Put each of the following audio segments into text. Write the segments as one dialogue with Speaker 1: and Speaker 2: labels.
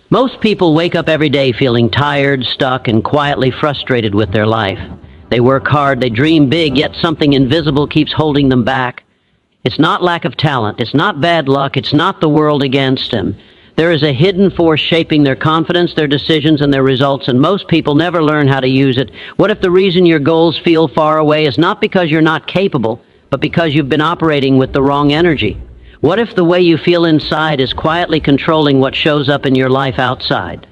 Speaker 1: Most people wake up every day feeling tired, stuck, and quietly frustrated with their life. They work hard, they dream big, yet something invisible keeps holding them back. It's not lack of talent, it's not bad luck, it's not the world against them. There is a hidden force shaping their confidence, their decisions, and their results, and most people never learn how to use it. What if the reason your goals feel far away is not because you're not capable, but because you've been operating with the wrong energy? What if the way you feel inside is quietly controlling what shows up in your life outside?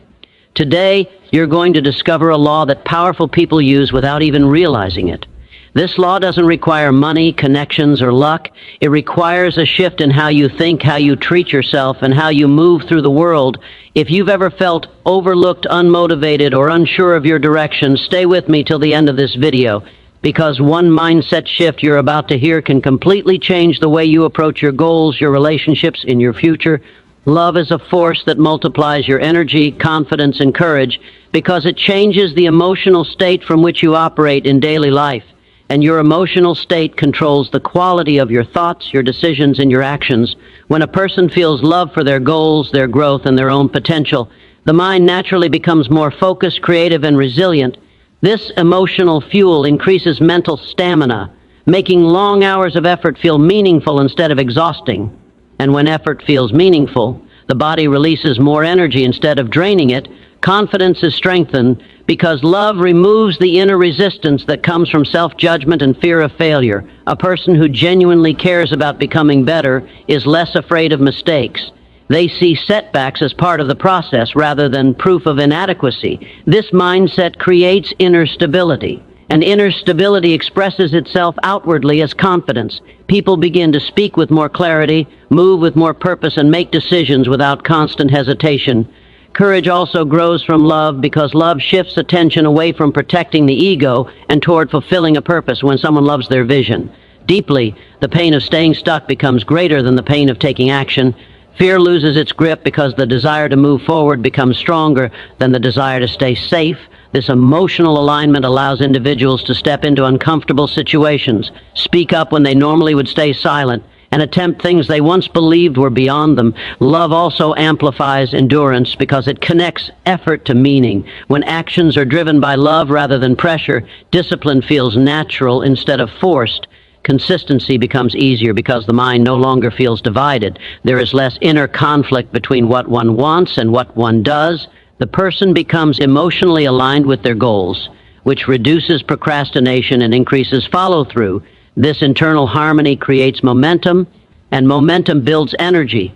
Speaker 1: Today, you're going to discover a law that powerful people use without even realizing it. This law doesn't require money, connections, or luck. It requires a shift in how you think, how you treat yourself, and how you move through the world. If you've ever felt overlooked, unmotivated, or unsure of your direction, stay with me till the end of this video, because one mindset shift you're about to hear can completely change the way you approach your goals, your relationships, and your future. Love is a force that multiplies your energy, confidence, and courage because it changes the emotional state from which you operate in daily life. And your emotional state controls the quality of your thoughts, your decisions, and your actions. When a person feels love for their goals, their growth, and their own potential, the mind naturally becomes more focused, creative, and resilient. This emotional fuel increases mental stamina, making long hours of effort feel meaningful instead of exhausting. And when effort feels meaningful, the body releases more energy instead of draining it. Confidence is strengthened because love removes the inner resistance that comes from self-judgment and fear of failure. A person who genuinely cares about becoming better is less afraid of mistakes. They see setbacks as part of the process rather than proof of inadequacy. This mindset creates inner stability, and inner stability expresses itself outwardly as confidence. People begin to speak with more clarity, move with more purpose, and make decisions without constant hesitation. Courage also grows from love because love shifts attention away from protecting the ego and toward fulfilling a purpose. When someone loves their vision deeply, the pain of staying stuck becomes greater than the pain of taking action. Fear loses its grip because the desire to move forward becomes stronger than the desire to stay safe. This emotional alignment allows individuals to step into uncomfortable situations, speak up when they normally would stay silent, and attempt things they once believed were beyond them. Love also amplifies endurance because it connects effort to meaning. When actions are driven by love rather than pressure, discipline feels natural instead of forced. Consistency becomes easier because the mind no longer feels divided. There is less inner conflict between what one wants and what one does. The person becomes emotionally aligned with their goals, which reduces procrastination and increases follow-through. This internal harmony creates momentum, and momentum builds energy.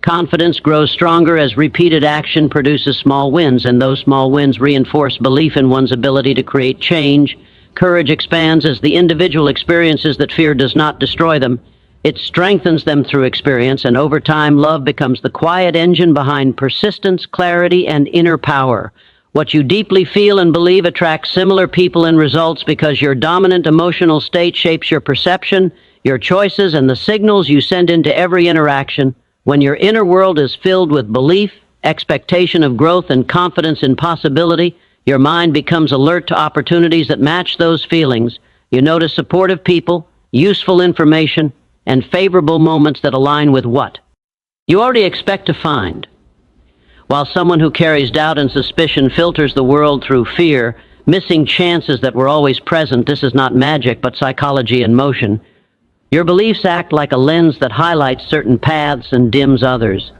Speaker 1: Confidence grows stronger as repeated action produces small wins, and those small wins reinforce belief in one's ability to create change. Courage expands as the individual experiences that fear does not destroy them. It strengthens them through experience, and over time, love becomes the quiet engine behind persistence, clarity, and inner power. What you deeply feel and believe attracts similar people and results because your dominant emotional state shapes your perception, your choices, and the signals you send into every interaction. When your inner world is filled with belief, expectation of growth, and confidence in possibility, your mind becomes alert to opportunities that match those feelings. You notice supportive people, useful information, and favorable moments that align with what you already expect to find. While someone who carries doubt and suspicion filters the world through fear, missing chances that were always present, this is not magic but psychology in motion. Your beliefs act like a lens that highlights certain paths and dims others.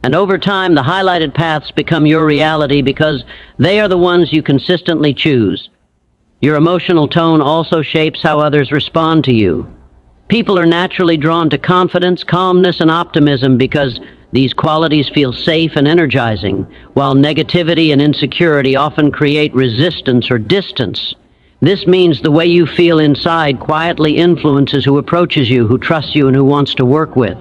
Speaker 1: And over time, the highlighted paths become your reality because they are the ones you consistently choose. Your emotional tone also shapes how others respond to you. People are naturally drawn to confidence, calmness, and optimism because these qualities feel safe and energizing, while negativity and insecurity often create resistance or distance. This means the way you feel inside quietly influences who approaches you, who trusts you, and who wants to work with.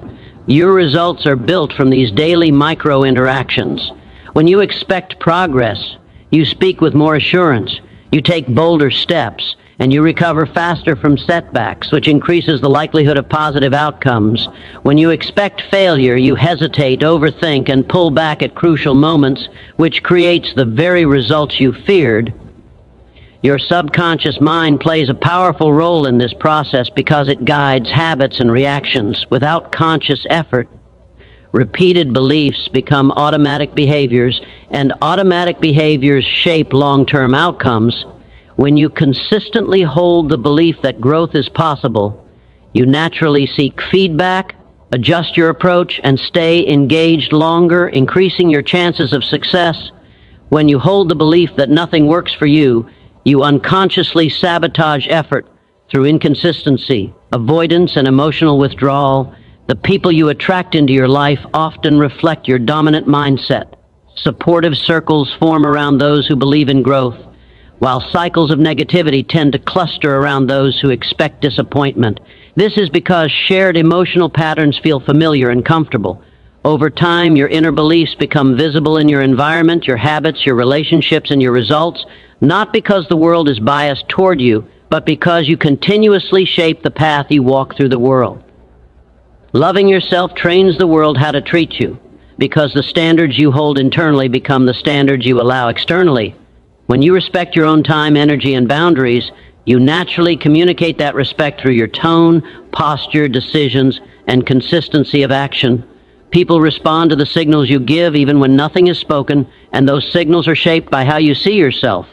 Speaker 1: Your results are built from these daily micro-interactions. When you expect progress, you speak with more assurance, you take bolder steps, and you recover faster from setbacks, which increases the likelihood of positive outcomes. When you expect failure, you hesitate, overthink, and pull back at crucial moments, which creates the very results you feared. Your subconscious mind plays a powerful role in this process because it guides habits and reactions without conscious effort. Repeated beliefs become automatic behaviors, and automatic behaviors shape long-term outcomes. When you consistently hold the belief that growth is possible, you naturally seek feedback, adjust your approach, and stay engaged longer, increasing your chances of success. When you hold the belief that nothing works for you, you unconsciously sabotage effort through inconsistency, avoidance, and emotional withdrawal. The people you attract into your life often reflect your dominant mindset. Supportive circles form around those who believe in growth, while cycles of negativity tend to cluster around those who expect disappointment. This is because shared emotional patterns feel familiar and comfortable. Over time, your inner beliefs become visible in your environment, your habits, your relationships, and your results, not because the world is biased toward you, but because you continuously shape the path you walk through the world. Loving yourself trains the world how to treat you, because the standards you hold internally become the standards you allow externally. When you respect your own time, energy, and boundaries, you naturally communicate that respect through your tone, posture, decisions, and consistency of action. People respond to the signals you give even when nothing is spoken, and those signals are shaped by how you see yourself.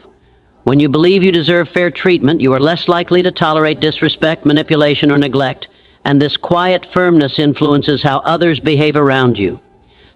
Speaker 1: When you believe you deserve fair treatment, you are less likely to tolerate disrespect, manipulation, or neglect, and this quiet firmness influences how others behave around you.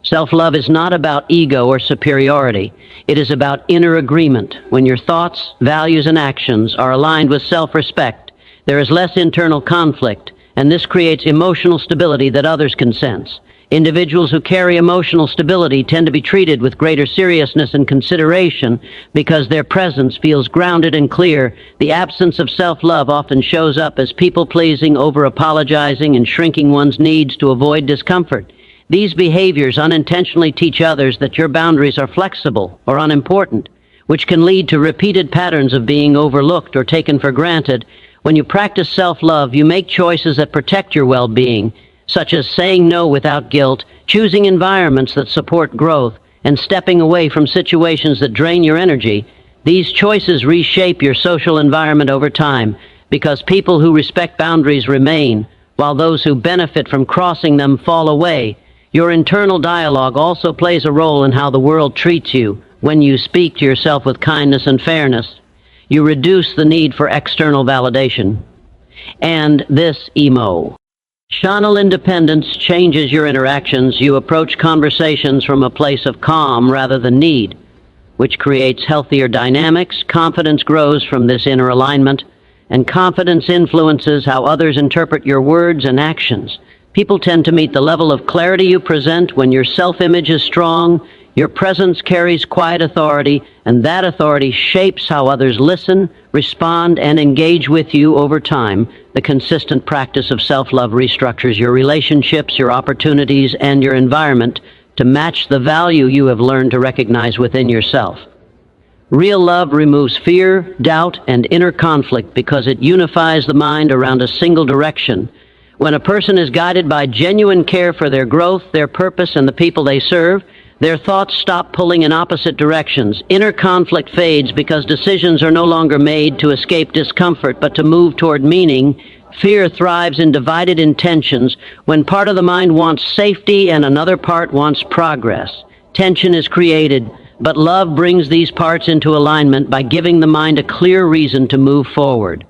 Speaker 1: Self-love is not about ego or superiority. It is about inner agreement. When your thoughts, values, and actions are aligned with self-respect, there is less internal conflict, and this creates emotional stability that others can sense. Individuals who carry emotional stability tend to be treated with greater seriousness and consideration because their presence feels grounded and clear. The absence of self-love often shows up as people-pleasing, over-apologizing, and shrinking one's needs to avoid discomfort. These behaviors unintentionally teach others that your boundaries are flexible or unimportant, which can lead to repeated patterns of being overlooked or taken for granted. When you practice self-love, you make choices that protect your well-being, such as saying no without guilt, choosing environments that support growth, and stepping away from situations that drain your energy. These choices reshape your social environment over time, because people who respect boundaries remain, while those who benefit from crossing them fall away. Your internal dialogue also plays a role in how the world treats you. When you speak to yourself with kindness and fairness, you reduce the need for external validation. And this emotional independence changes your interactions. You approach conversations from a place of calm rather than need, which creates healthier dynamics. Confidence grows from this inner alignment, and confidence influences how others interpret your words and actions. People tend to meet the level of clarity you present. When your self-image is strong, your presence carries quiet authority, and that authority shapes how others listen, respond, and engage with you over time. The consistent practice of self-love restructures your relationships, your opportunities, and your environment to match the value you have learned to recognize within yourself. Real love removes fear, doubt, and inner conflict because it unifies the mind around a single direction. When a person is guided by genuine care for their growth, their purpose, and the people they serve, their thoughts stop pulling in opposite directions. Inner conflict fades because decisions are no longer made to escape discomfort, but to move toward meaning. Fear thrives in divided intentions when part of the mind wants safety and another part wants progress. Tension is created, but love brings these parts into alignment by giving the mind a clear reason to move forward.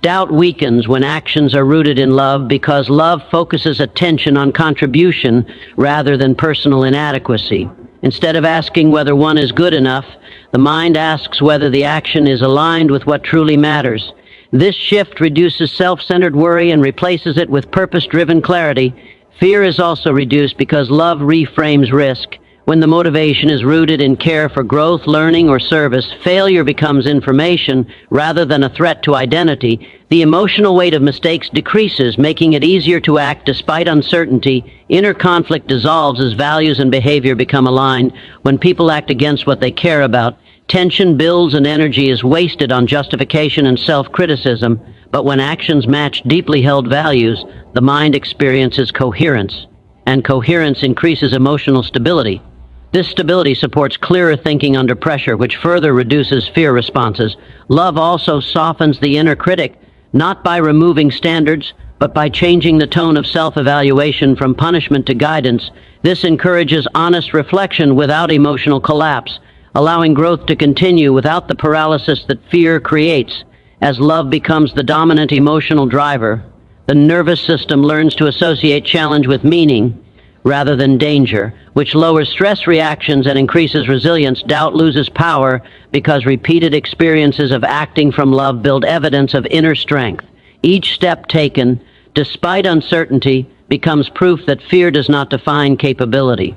Speaker 1: Doubt weakens when actions are rooted in love because love focuses attention on contribution rather than personal inadequacy. Instead of asking whether one is good enough, the mind asks whether the action is aligned with what truly matters. This shift reduces self-centered worry and replaces it with purpose-driven clarity. Fear is also reduced because love reframes risk. When the motivation is rooted in care for growth, learning, or service, failure becomes information rather than a threat to identity. The emotional weight of mistakes decreases, making it easier to act despite uncertainty. Inner conflict dissolves as values and behavior become aligned. When people act against what they care about, tension builds and energy is wasted on justification and self-criticism. But when actions match deeply held values, the mind experiences coherence, and coherence increases emotional stability. This stability supports clearer thinking under pressure, which further reduces fear responses. Love also softens the inner critic, not by removing standards, But by changing the tone of self-evaluation from punishment to guidance, this encourages honest reflection without emotional collapse, allowing growth to continue without the paralysis that fear creates. As love becomes the dominant emotional driver, the nervous system learns to associate challenge with meaning rather than danger, which lowers stress reactions and increases resilience. Doubt loses power because repeated experiences of acting from love build evidence of inner strength. Each step taken, despite uncertainty, becomes proof that fear does not define capability.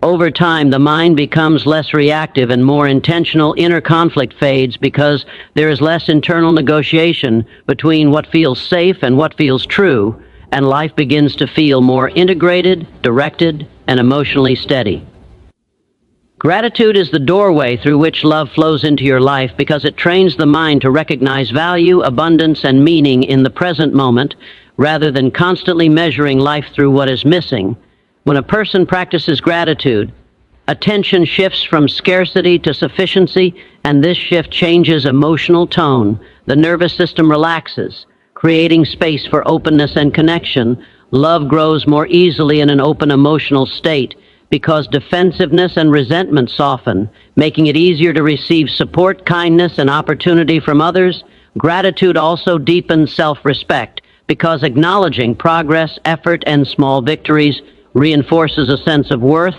Speaker 1: Over time, the mind becomes less reactive and more intentional. Inner conflict fades because there is less internal negotiation between what feels safe and what feels true, and life begins to feel more integrated, directed, and emotionally steady. Gratitude is the doorway through which love flows into your life because it trains the mind to recognize value, abundance, and meaning in the present moment rather than constantly measuring life through what is missing. When a person practices gratitude, attention shifts from scarcity to sufficiency, and this shift changes emotional tone. The nervous system relaxes, creating space for openness and connection. Love grows more easily in an open emotional state because defensiveness and resentment soften, making it easier to receive support, kindness, and opportunity from others. Gratitude also deepens self-respect because acknowledging progress, effort, and small victories reinforces a sense of worth.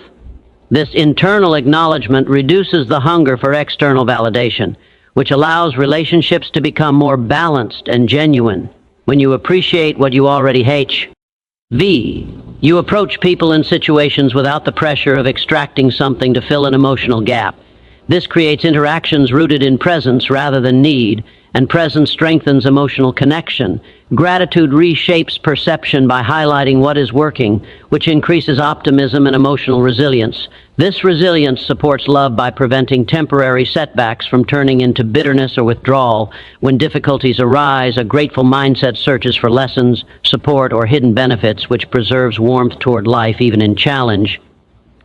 Speaker 1: This internal acknowledgement reduces the hunger for external validation, which allows relationships to become more balanced and genuine. When you appreciate what you already hate, you approach people and situations without the pressure of extracting something to fill an emotional gap. This creates interactions rooted in presence rather than need, and presence strengthens emotional connection. Gratitude reshapes perception by highlighting what is working, which increases optimism and emotional resilience. This resilience supports love by preventing temporary setbacks from turning into bitterness or withdrawal. When difficulties arise, a grateful mindset searches for lessons, support, or hidden benefits, which preserves warmth toward life even in challenge.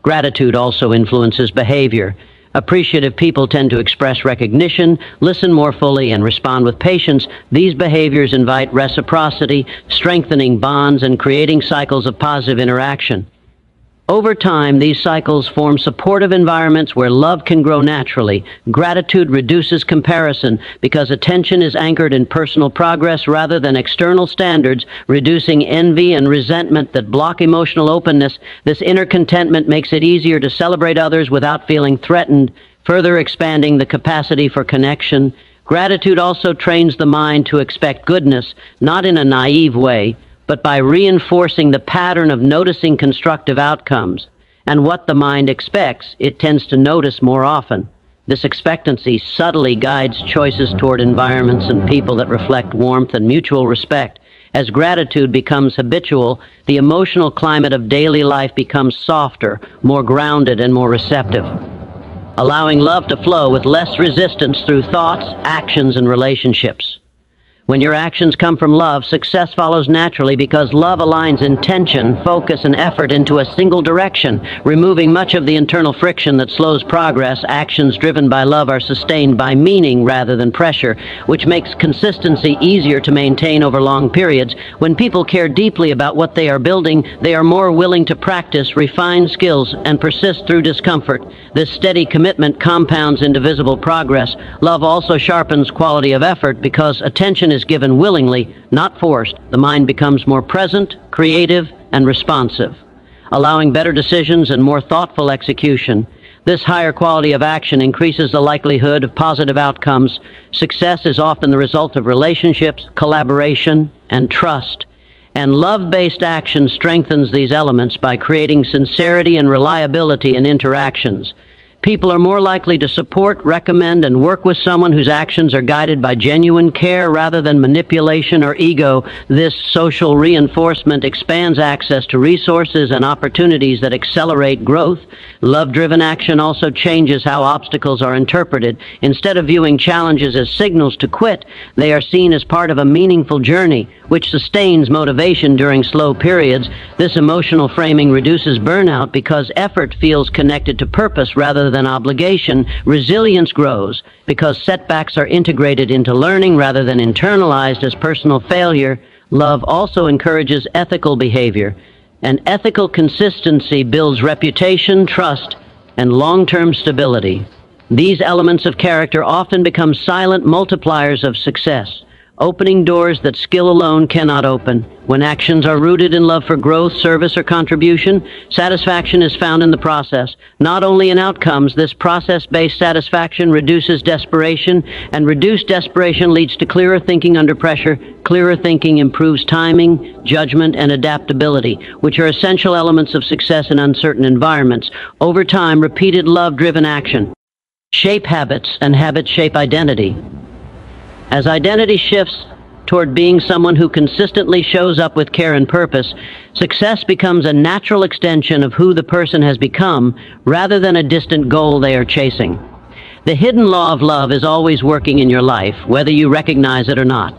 Speaker 1: Gratitude also influences behavior. Appreciative people tend to express recognition, listen more fully, and respond with patience. These behaviors invite reciprocity, strengthening bonds and creating cycles of positive interaction. Over time, these cycles form supportive environments where love can grow naturally. Gratitude reduces comparison because attention is anchored in personal progress rather than external standards, reducing envy and resentment that block emotional openness. This inner contentment makes it easier to celebrate others without feeling threatened, further expanding the capacity for connection. Gratitude also trains the mind to expect goodness, not in a naive way, but by reinforcing the pattern of noticing constructive outcomes. And what the mind expects, it tends to notice more often. This expectancy subtly guides choices toward environments and people that reflect warmth and mutual respect. As gratitude becomes habitual, the emotional climate of daily life becomes softer, more grounded, and more receptive, allowing love to flow with less resistance through thoughts, actions, and relationships. When your actions come from love, success follows naturally because love aligns intention, focus, and effort into a single direction, removing much of the internal friction that slows progress. Actions driven by love are sustained by meaning rather than pressure, which makes consistency easier to maintain over long periods. When people care deeply about what they are building, they are more willing to practice, refine skills, and persist through discomfort. This steady commitment compounds into visible progress. Love also sharpens quality of effort because attention is given willingly, not forced. The mind becomes more present, creative, and responsive, allowing better decisions and more thoughtful execution. This higher quality of action increases the likelihood of positive outcomes. Success is often the result of relationships, collaboration, and trust. And love-based action strengthens these elements by creating sincerity and reliability in interactions. People are more likely to support, recommend, and work with someone whose actions are guided by genuine care rather than manipulation or ego. This social reinforcement expands access to resources and opportunities that accelerate growth. Love-driven action also changes how obstacles are interpreted. Instead of viewing challenges as signals to quit, they are seen as part of a meaningful journey, which sustains motivation during slow periods. This emotional framing reduces burnout because effort feels connected to purpose rather than obligation. Resilience grows because setbacks are integrated into learning rather than internalized as personal failure. Love also encourages ethical behavior, and ethical consistency builds reputation, trust, and long-term stability. These elements of character often become silent multipliers of success, opening doors that skill alone cannot open. When actions are rooted in love for growth, service, or contribution, satisfaction is found in the process, not only in outcomes. This process-based satisfaction reduces desperation, and reduced desperation leads to clearer thinking under pressure. Clearer thinking improves timing, judgment, and adaptability, which are essential elements of success in uncertain environments. Over time, repeated love-driven action shape habits, and habits shape identity. As identity shifts toward being someone who consistently shows up with care and purpose, success becomes a natural extension of who the person has become rather than a distant goal they are chasing. The hidden law of love is always working in your life, whether you recognize it or not.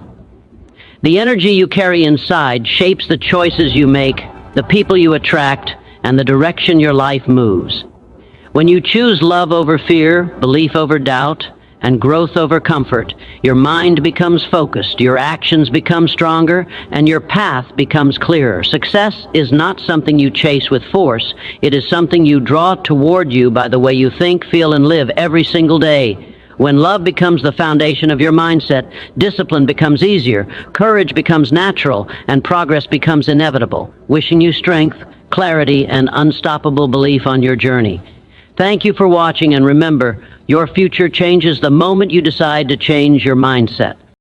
Speaker 1: The energy you carry inside shapes the choices you make, the people you attract, and the direction your life moves. When you choose love over fear, belief over doubt, and growth over comfort, your mind becomes focused, your actions become stronger, and your path becomes clearer. Success is not something you chase with force. It is something you draw toward you by the way you think, feel, and live every single day. When love becomes the foundation of your mindset, discipline becomes easier, courage becomes natural, and progress becomes inevitable. Wishing you strength, clarity, and unstoppable belief on your journey. Thank you for watching, and remember, your future changes the moment you decide to change your mindset.